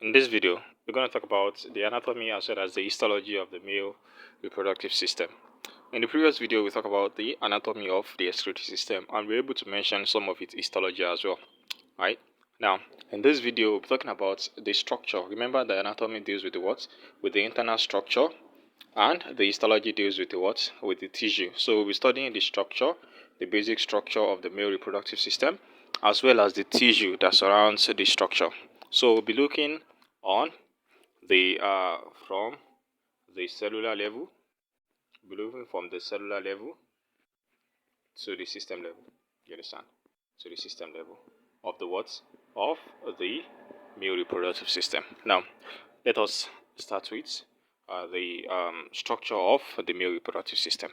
In this video, we're going to talk about the anatomy as well as the histology of the male reproductive system. In the previous video, we talked about the anatomy of the excretory system and we're able to mention some of its histology as well. Right? Now, in this video, we'll be talking about the structure. Remember, the anatomy deals with the what? With the internal structure, and the histology deals with the what? With the tissue. So we'll be studying the structure, the basic structure of the male reproductive system, as well as the tissue that surrounds the structure. So we'll be looking on the from the cellular level, we'll be looking from the cellular level to the system level. You understand? To the system level of the what? Of the male reproductive system. Now, let us start with the structure of the male reproductive system.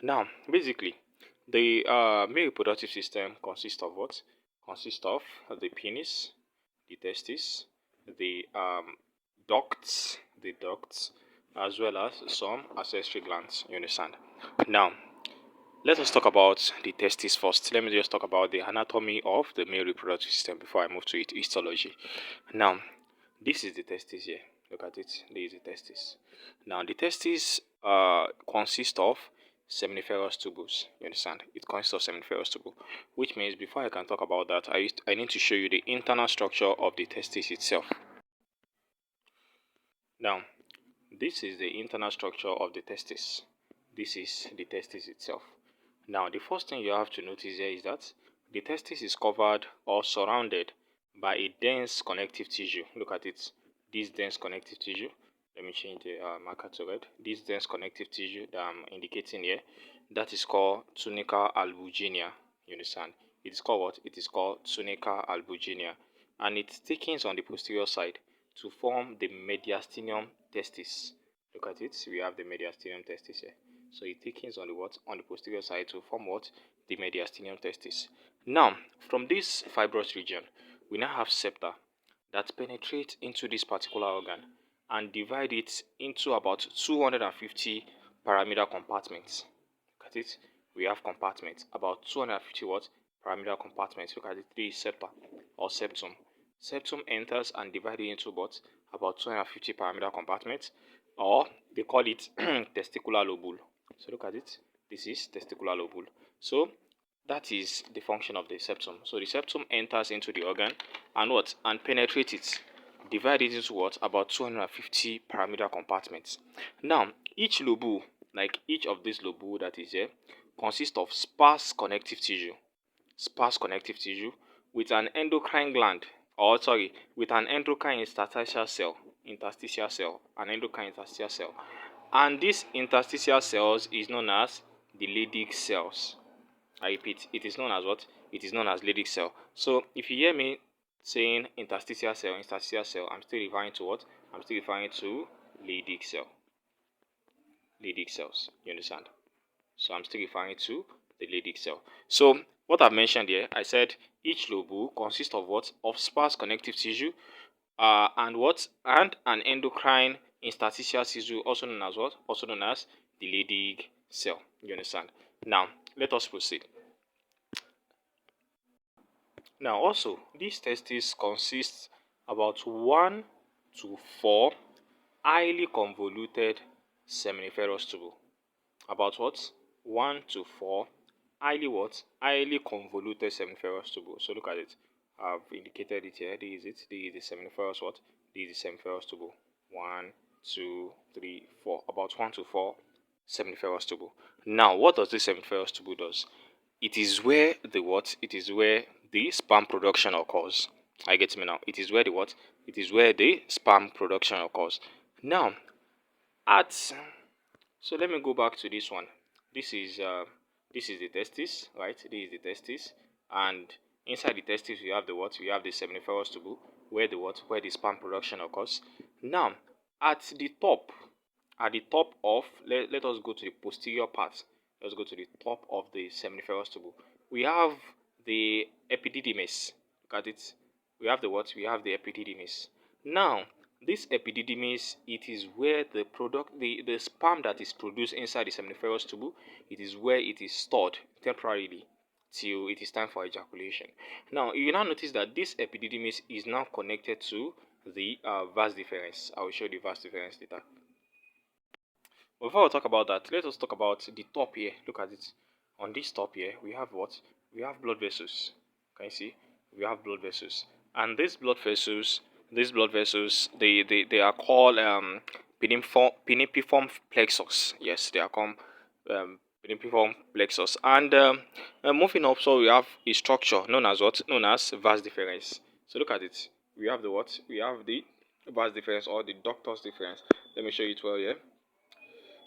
Now, basically, the male reproductive system consists of what? Consists of the penis, the testis, the ducts, as well as some accessory glands. You understand? Now, let us talk about the testis first. Let me just talk about the anatomy of the male reproductive system before I move to it, histology. Now, this is the testis here. Look at it. This is the testis. Now, the testis consist of seminiferous tubules. You understand? It consists of seminiferous tubule, which means before I can talk about that, I need to show you the internal structure of the testis itself. Now, this is the internal structure of the testis. This is the testis itself. Now, the first thing you have to notice here is that the testis is covered or surrounded by a dense connective tissue. Look at it. This dense connective tissue. Let me change the marker to red. This dense connective tissue that I'm indicating here, that is called tunica albuginea. You understand? It is called what? It is called tunica albuginea. And it thickens on the posterior side to form the mediastinum testis. Look at it. We have the mediastinum testis here. So it thickens on the what? On the posterior side to form what? The mediastinum testis. Now, from this fibrous region, we now have septa that penetrate into this particular organ and divide it into about 250 pyramidal compartments. Look at it. We have compartments, about 250 what? Pyramidal compartments. Look at it. This is septa or septum. Septum enters and divides into what? About 250 pyramidal compartments, or they call it testicular lobule. So look at it. This is testicular lobule. So that is the function of the septum. So the septum enters into the organ and what? And penetrates it. Divide it into what? About 250 pyramidal compartments. Now, each lobule, like each of these lobule that is here, consists of sparse connective tissue. Sparse connective tissue with an endocrine gland, or sorry, with an endocrine interstitial cell. An endocrine interstitial cell. And this interstitial cells is known as the Leydig cells. I repeat, it is known as what? It is known as Leydig cell. So if you hear me saying interstitial cell, I'm still referring to what? I'm still referring to Leydig cell. Leydig cells. You understand? So I'm still referring to the Leydig cell. So what I've mentioned here, I said each lobule consists of what? Of sparse connective tissue, and what? And an endocrine interstitial tissue, also known as what? Also known as the Leydig cell. You understand? Now, let us proceed. Now, also, these testes consist about 1 to 4 highly convoluted seminiferous tubule. About what? 1 to 4 highly what? Highly convoluted seminiferous tubule. So look at it. I've indicated it here. This is it. This is the seminiferous what? This is the seminiferous tubule. 1, 2, 3, 4. About 1 to 4 seminiferous tubule. Now, what does this seminiferous tubule does? It is where the what? It is where the sperm production occurs. I get me now. It is where the what? It is where the sperm production occurs. Now, so let me go back to this one. This is the testis, right? This is the testis, and inside the testis we have the what? We have the seminiferous tubule, where the what? Where the sperm production occurs. Now, at the top of let us go to the posterior part. Let's go to the top of the seminiferous tubule. We have the epididymis. Look at it. We have the what? We have the epididymis. Now, this epididymis, it is where the sperm that is produced inside the seminiferous tubule, it is where it is stored temporarily till it is time for ejaculation. Now, you now notice that this epididymis is now connected to the vas deferens. I will show the vas deferens later. Before we talk about that, let us talk about the top here. Look at it. On this top here, we have what? We have blood vessels. Can you see? We have blood vessels. And these blood vessels, they are called pinnipiform plexus. Yes, they are called pinnipiform plexus. And moving up, so we have a structure known as what? Known as vas deferens. So look at it. We have the what? We have the vas deferens or the ductus deferens. Let me show you it well here.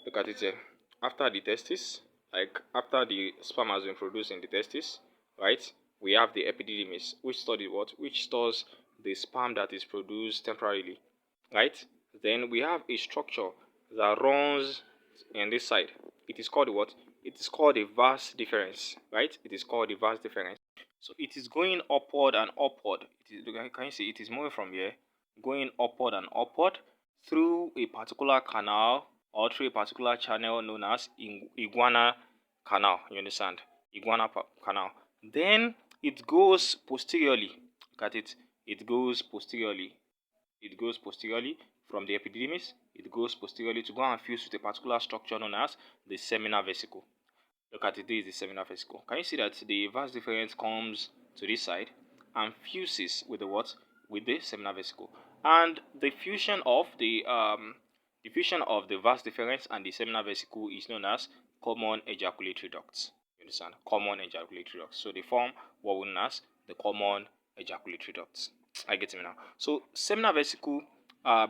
Look at it here. After the testis, like after the sperm has been produced in the testis, right? We have the epididymis, which stores what? Which stores the sperm that is produced temporarily, right? Then we have a structure that runs in this side. It is called what? It is called a vas deferens, right? It is called a vas deferens. So it is going upward and upward. Can you see? It is moving from here, going upward and upward through a particular canal or through a particular channel known as iguana canal. You understand? Iguana canal. Then it goes posteriorly. Look at it. It goes posteriorly. It goes posteriorly from the epididymis. It goes posteriorly to go and fuse with a particular structure known as the seminal vesicle. Look at it. This is the seminal vesicle. Can you see that the vas deferens comes to this side and fuses with the what? With the seminal vesicle. And the fusion of the vas deferens and the seminal vesicle is known as common ejaculatory ducts. You understand? Common ejaculatory ducts. So they form what we know as the common ejaculatory ducts. I get it now. So seminal vesicle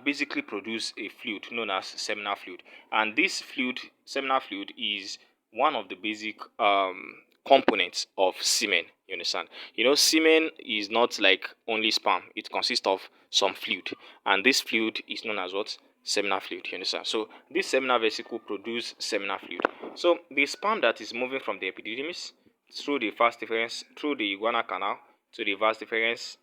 basically produce a fluid known as seminal fluid, and this fluid, seminal fluid, is one of the basic components of semen. You understand? You know, semen is not like only sperm. It consists of some fluid, and this fluid is known as what? Seminal fluid. You understand? So this seminal vesicle produce seminal fluid. So the sperm that is moving from the epididymis through the vas deferens, through the iguana canal to the vas deferens,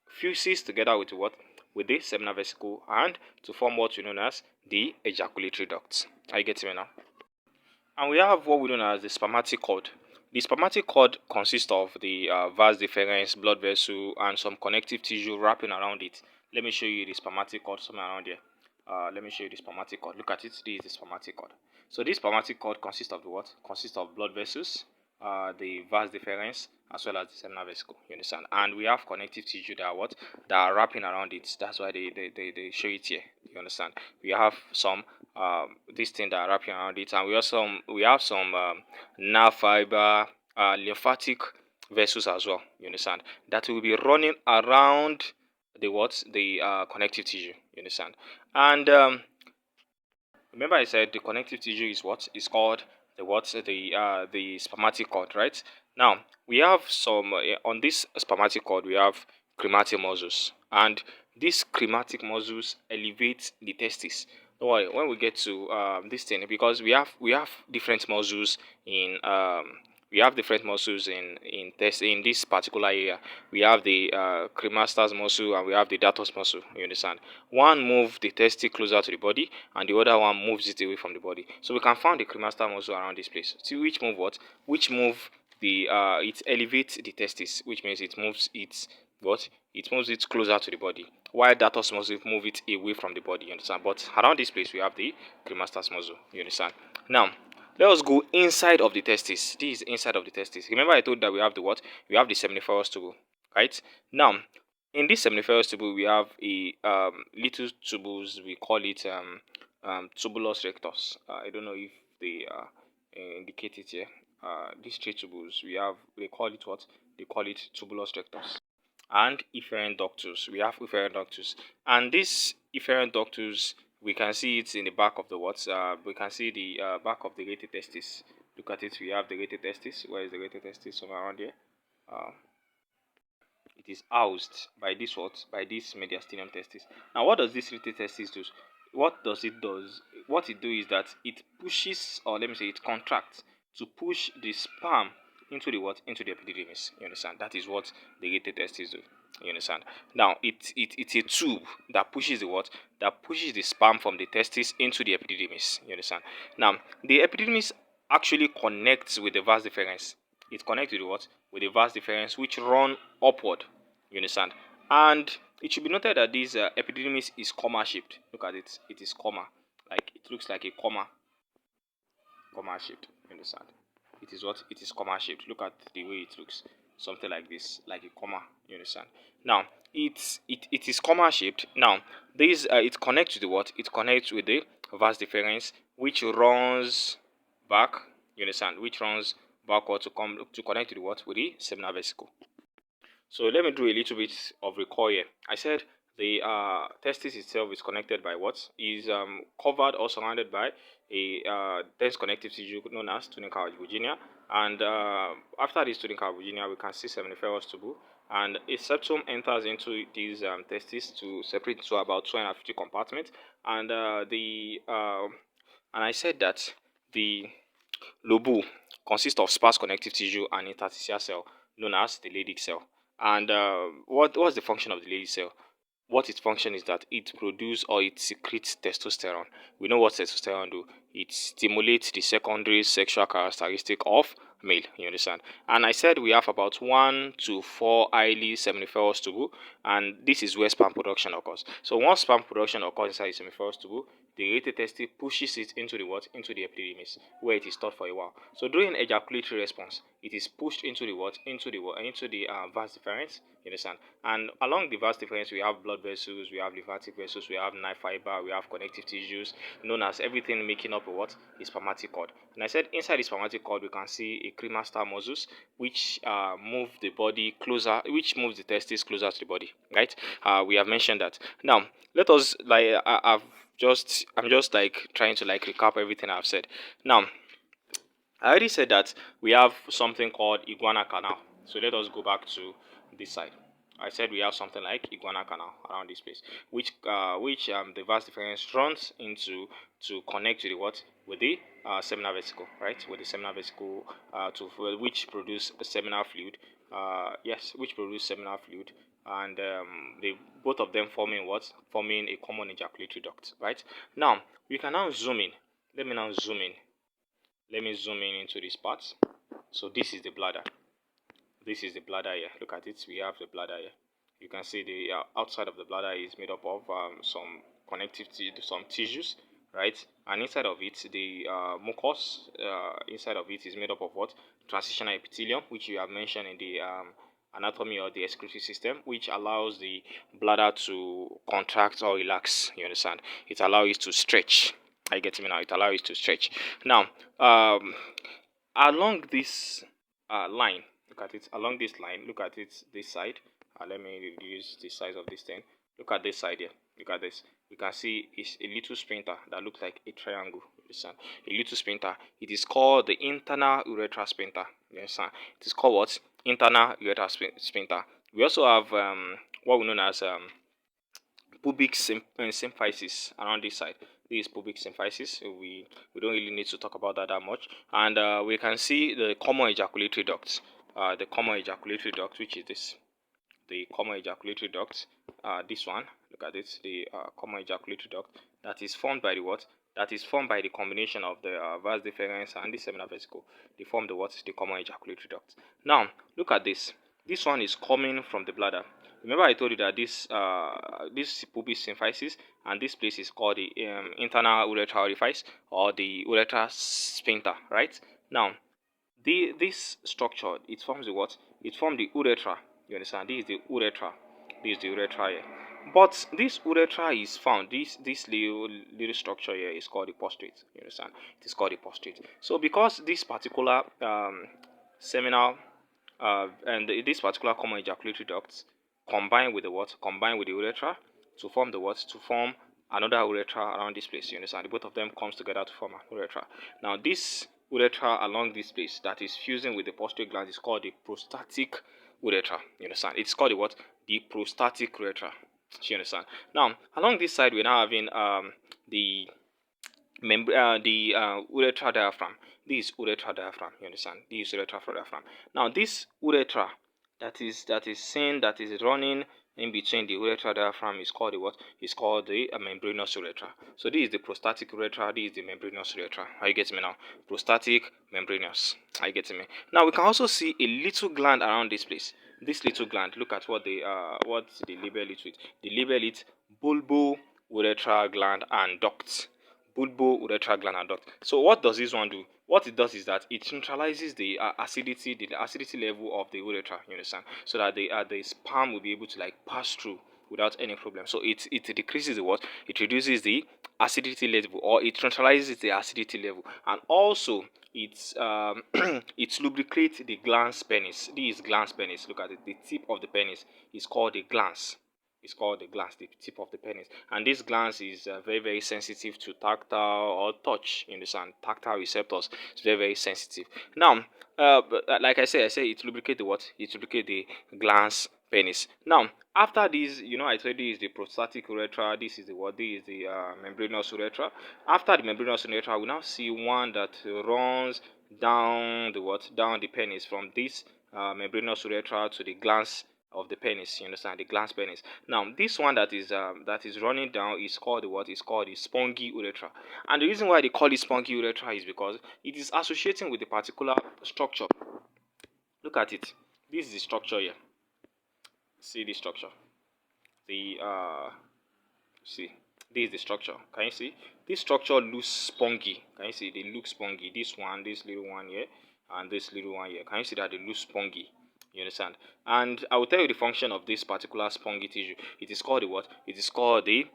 fuses together with what? With the seminal vesicle, and to form what we know as the ejaculatory ducts. Are you getting me now? And we have what we know as the spermatic cord. The spermatic cord consists of the vas deferens, blood vessel, and some connective tissue wrapping around it. Let me show you the spermatic cord somewhere around here. Let me show you the spermatic cord. Look at it. This is the spermatic cord. So this spermatic cord consists of the what? Consists of blood vessels, the vas deferens, as well as the seminal vesicle. You understand? And we have connective tissue that are what? That are wrapping around it. That's why they show it here. You understand? We have some this thing that are wrapping around it, and we have some nerve fiber, lymphatic vessels as well. You understand? That will be running around the what? The connective tissue. You understand? And remember I said the connective tissue is what? Is called the what? The spermatic cord, right? Now we have some on this spermatic cord we have climatic muscles, and these climatic muscles elevate the testis. Don't worry, when we get to this thing, because we have different muscles in in this particular area. We have the cremaster's muscle and we have the datus muscle. You understand? One move the testis closer to the body, and the other one moves it away from the body. So we can find the cremaster muscle around this place. See which move what? Which move the it elevates the testis, which means it moves it what? It moves it closer to the body. While datus muscle move it away from the body. You understand? But around this place we have the cremaster's muscle. You understand? Now let us go inside of the testis. This is inside of the testis. Remember I told that we have the what? We have the seminiferous tubule, right? Now, in this seminiferous tubule, we have a little tubules. We call it tubulus rectus. I don't know if they indicate it here. These three tubules, they call it what? They call it tubulus rectus. And efferent ductus. We have efferent ductus. And this efferent ductus, we can see it in the back of the what? We can see the back of the related testis. Look at it. We have the related testis. Where is the related testis? Somewhere around here. It is housed by this what? By this mediastinum testis. Now, what does this related testis do? What does it does? What it do is that it pushes, or let me say, it contracts to push the sperm into the what? Into the epididymis. You understand? That is what the related testis do. You understand? Now, it's a tube that pushes the what? That pushes the sperm from the testis into the epididymis. You understand? Now, the epididymis actually connects with the vas deferens. It connects with the what? With the vas deferens, which run upward. You understand? And it should be noted that this epididymis is comma shaped. Look at it. It is comma. Like it looks like a comma shaped. You understand? It is what? It is comma shaped. Look at the way it looks. Something like this, like a comma. You understand? Now, it is comma shaped. Now, this it connects to the what? It connects with the vas deferens, which runs back. You understand? Which runs backward to come to connect to the what? With the seminal vesicle. So let me do a little bit of recall here. I said the testis itself is connected by what? Is covered or surrounded by a dense connective tissue known as tunica albuginea. And after this tunica albuginea, we can see seminiferous tubule. And a septum enters into these testes to separate into about 250 compartments. And and I said that the lobule consists of sparse connective tissue and interstitial cell known as the Leydig cell. And what's the function of the Leydig cell? What its function is that it produces or it secretes testosterone. We know what testosterone do. It stimulates the secondary sexual characteristic of male. You understand? And I said we have about 1 to 4 highly seminiferous tubule, and this is where sperm production occurs. So once sperm production occurs inside the seminiferous tubule, the irritated testis pushes it into the what? Into the epididymis, where it is stored for a while. So during ejaculatory response, it is pushed into the what? Into the vas deferens. You understand? And along the vas deferens, we have blood vessels, we have lymphatic vessels, we have nerve fiber, we have connective tissues, known as everything making up a what? A spermatic cord. And I said inside the spermatic cord, we can see a cremastar muscles, which move the body closer, which moves the testis closer to the body. Right? We have mentioned that. Now, let us I'm just like trying to like recap everything I've said. Now, I already said that we have something called iguana canal. So let us go back to this side. I said we have something like iguana canal around this place, which the vas deferens runs into to connect to the what? With the seminal vesicle, right? With the seminal vesicle which produce seminal fluid. Yes, which produce seminal fluid, and they both of them forming what? Forming a common ejaculatory duct, right? Now we can now zoom in. Let me now zoom in. Let me zoom in into this part. So this is the bladder. This is the bladder here. Look at it. We have the bladder here. You can see the outside of the bladder is made up of some some tissues, right? And inside of it, the mucus inside of it is made up of what? Transitional epithelium, which you have mentioned in the anatomy or the excretory system, which allows the bladder to contract or relax. You understand? It allows it to stretch. I get me now. It allows it to stretch. Now, along this line, look at it. Along this line, look at it. This side. Let me reduce the size of this thing. Look at this side here. Look at this. You can see it's a little sphincter that looks like a triangle. You understand? A little sphincter. It is called the internal urethral sphincter. You understand? It is called what? Internal urethral sphincter. We also have what we know as pubic symphysis around this side. This is pubic symphysis. We don't really need to talk about that much. And we can see the common ejaculatory duct. The common ejaculatory duct, which is this. The common ejaculatory duct. This one. Look at it. The common ejaculatory duct that is formed by the what? That is formed by the combination of the vas deferens and the seminal vesicle. They form the what? The common ejaculatory duct. Now, look at this. This one is coming from the bladder. Remember I told you that this pubic symphysis and this place is called the internal urethral orifice or the urethral sphincter, right? Now, this structure, it forms the what? It forms the urethra. You understand? This is the urethra. This is the urethra here. But this urethra is found. This little structure here is called the prostate. You understand? It is called the prostate. So because this particular seminal and this particular common ejaculatory ducts combine with the what? Combine with the urethra to form the what? To form another urethra around this place. You understand? Both of them comes together to form an urethra. Now this urethra along this place that is fusing with the prostate gland is called the prostatic urethra. You understand? It's called the what? The prostatic urethra. You understand? Now along this side we're now having the urethral diaphragm. This is urethral diaphragm. You understand? This is urethral diaphragm. Now this urethra that is seen, that is running in between the urethral diaphragm is called the what? Is called the membranous urethra. So this is the prostatic urethra. This is the membranous urethra. Are you getting me now? Prostatic, membranous. Are you getting me? Now we can also see a little gland around this place. this little gland, look at what they label it with. They label it bulbo-urethral gland and duct. Bulbo-urethral gland and duct. So what does this one do? What it does is that it neutralizes the acidity level of the urethra. You understand? So that the sperm will be able to like pass through without any problem. So it decreases the what? It reduces the acidity level, or it neutralizes the acidity level, and also it it lubricates the glans penis. This is glans penis. Look at it. The tip of the penis is called the glans. It's called the glans, the tip of the penis, and this glans is very sensitive to tactile or touch. You understand? Tactile receptors. It's very sensitive. Now, like I say it lubricate the what? It lubricate the glans penis. Now, after this, I told you is the prostatic urethra. This is the what? This is the membranous urethra. After the membranous urethra, we now see one that runs down the what? Down the penis from this membranous urethra to the glans of the penis. You understand? The glans penis. Now, this one that is running down is called the what? Is called the spongy urethra. And the reason why they call it spongy urethra is because it is associating with a particular structure. Look at it. This is the structure here. See the structure. The see, this is the structure. Can you see? This structure looks spongy. Can you see? They look spongy. This one, this little one here, and this little one here. Can you see that they look spongy? You understand? And I will tell you the function of this particular spongy tissue. It is called the what? It is called the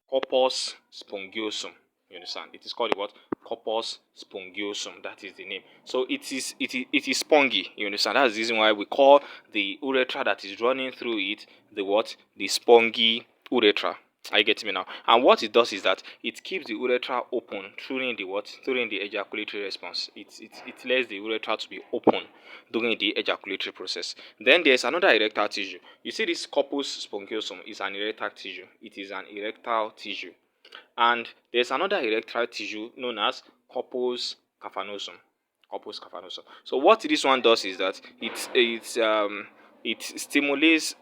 corpus spongiosum. You understand? It is called the what? Corpus spongiosum. That is the name. So it is spongy. You understand? That's the reason why we call the urethra that is running through it the what? The spongy urethra. Are you getting me now? And what it does is that it keeps the urethra open during the what? During the ejaculatory response. It lets the urethra to be open during the ejaculatory process. Then there's another erectile tissue. You see this corpus spongiosum is an erectile tissue. It is an erectile tissue. And there's another erectile tissue known as corpus cavernosum. Corpus cavernosum. So what this one does is that it stimulates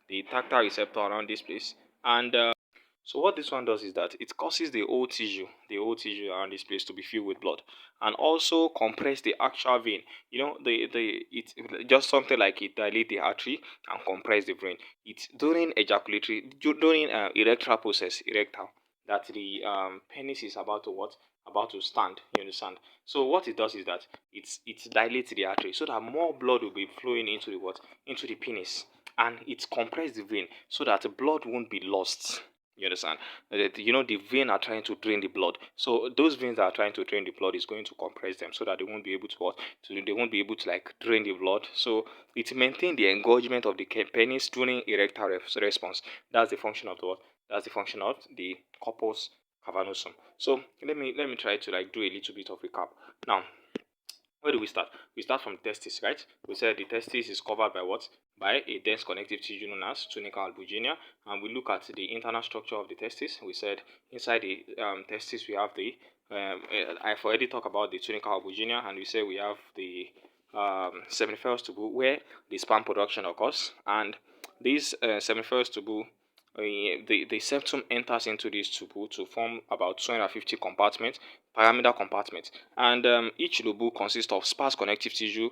the tactile receptor around this place. And so what this one does is that it causes the whole tissue around this place to be filled with blood, and also compress the actual vein. It just something like it dilate the artery and compress the vein. It's during during erectile process, erectile, that the penis is about to what? About to stand. You understand? So what it does is that it dilates the artery so that more blood will be flowing into the what? Into the penis, and it compress the vein so that the blood won't be lost. You understand? The vein are trying to drain the blood. So those veins that are trying to drain the blood is going to compress them so that they won't be able to what? They won't be able to like drain the blood. So it maintains the engorgement of the penis during erectile response. That's the function of the what? That's the function of the corpus cavernosum. So let me try to like do a little bit of recap. Now, where do we start? We start from the testis, right? We said the testis is covered by what? By a dense connective tissue known as tunica albuginea, and we look at the internal structure of the testis. We said inside the testis we have the I've already talked about the tunica albuginea, and we say we have the seminiferous tubule where the sperm production occurs, and this seminiferous tubule, the septum enters into this tubule to form about 250 compartments, pyramidal compartments, and each lobule consists of sparse connective tissue,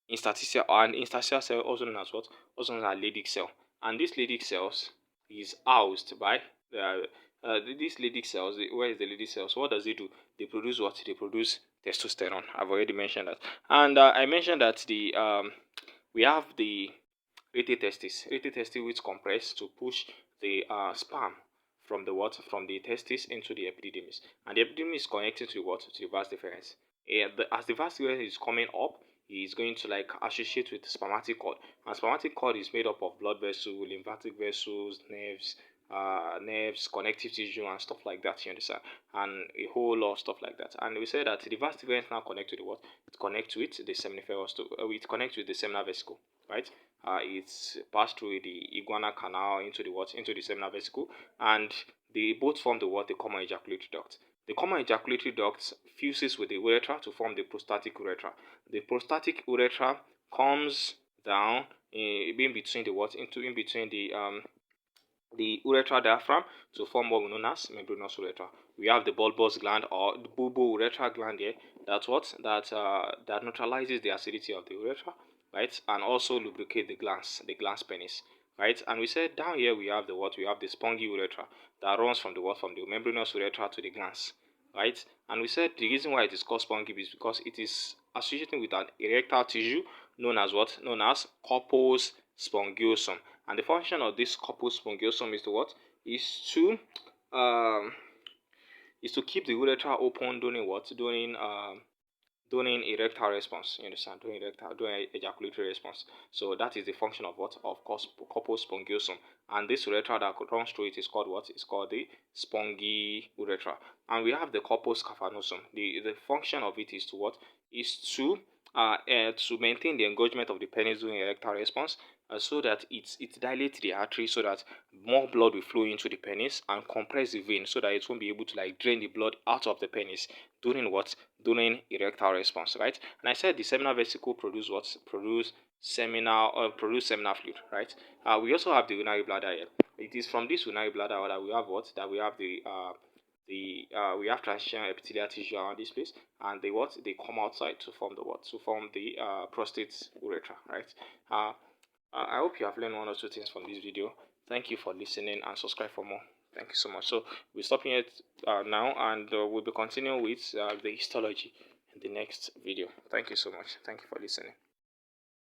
interstitial cell, also known as what? Also known as Leydig cell. And these Leydig cells is housed by these Leydig cells. Where is the Leydig cells? What does it do? They produce what? They produce testosterone. I've already mentioned that, and I mentioned that we have the rete testis which compress to push the sperm from the what? From the testis into the epididymis, and the epididymis is connected to the what? To the vas deferens. As the vas deferens is coming up, he is going to like associate with the spermatic cord, and spermatic cord is made up of blood vessels, lymphatic vessels, nerves, connective tissue, and stuff like that. You understand? And a whole lot of stuff like that. And we say that the vas deferens now connect to the what? It connects with the seminiferous. It connects with the seminal vesicle, right? It's passed through the iguana canal into the what? Into the seminal vesicle, and they both form the what? The common ejaculatory duct. The common ejaculatory duct fuses with the urethra to form the prostatic urethra. The prostatic urethra comes down in between the what? In between the the urethral diaphragm to form what we know as membranous urethra. We have the bulbous gland or the bulbourethral gland here. That's what that neutralizes the acidity of the urethra, right, and also lubricate the glans penis, right. And we said down here we have the what we have the spongy urethra that runs from the what from the membranous urethra to the glans, right. And we said the reason why it is called spongy is because it is associated with an erectile tissue known as what known as corpus spongiosum. And the function of this corpus spongiosum is to what? Um, is to keep the urethra open during what? During erectile response. You understand? During ejaculatory response. So that is the function of what? Of course, corpus spongiosum. And this urethra that runs through it is called what? It's called the spongy urethra. And we have the corpus cavernosum. The function of it is to what? Is to maintain the engagement of the penis during erectile response, so that it dilates the artery so that more blood will flow into the penis and compress the vein so that it won't be able to like drain the blood out of the penis during what? During erectile response, right? And I said the seminal vesicle produce what? Produce seminal fluid, right? We also have the urinary bladder here. It is from this urinary bladder that we have what? That we have we have transition epithelial tissue around this place, and they come outside to form the what? To form the prostate urethra, right? Uh, I hope you have learned one or two things from this video. Thank you for listening and subscribe for more. Thank you so much. So we're stopping it now, and we'll be continuing with the histology in the next video. Thank you so much. Thank you for listening.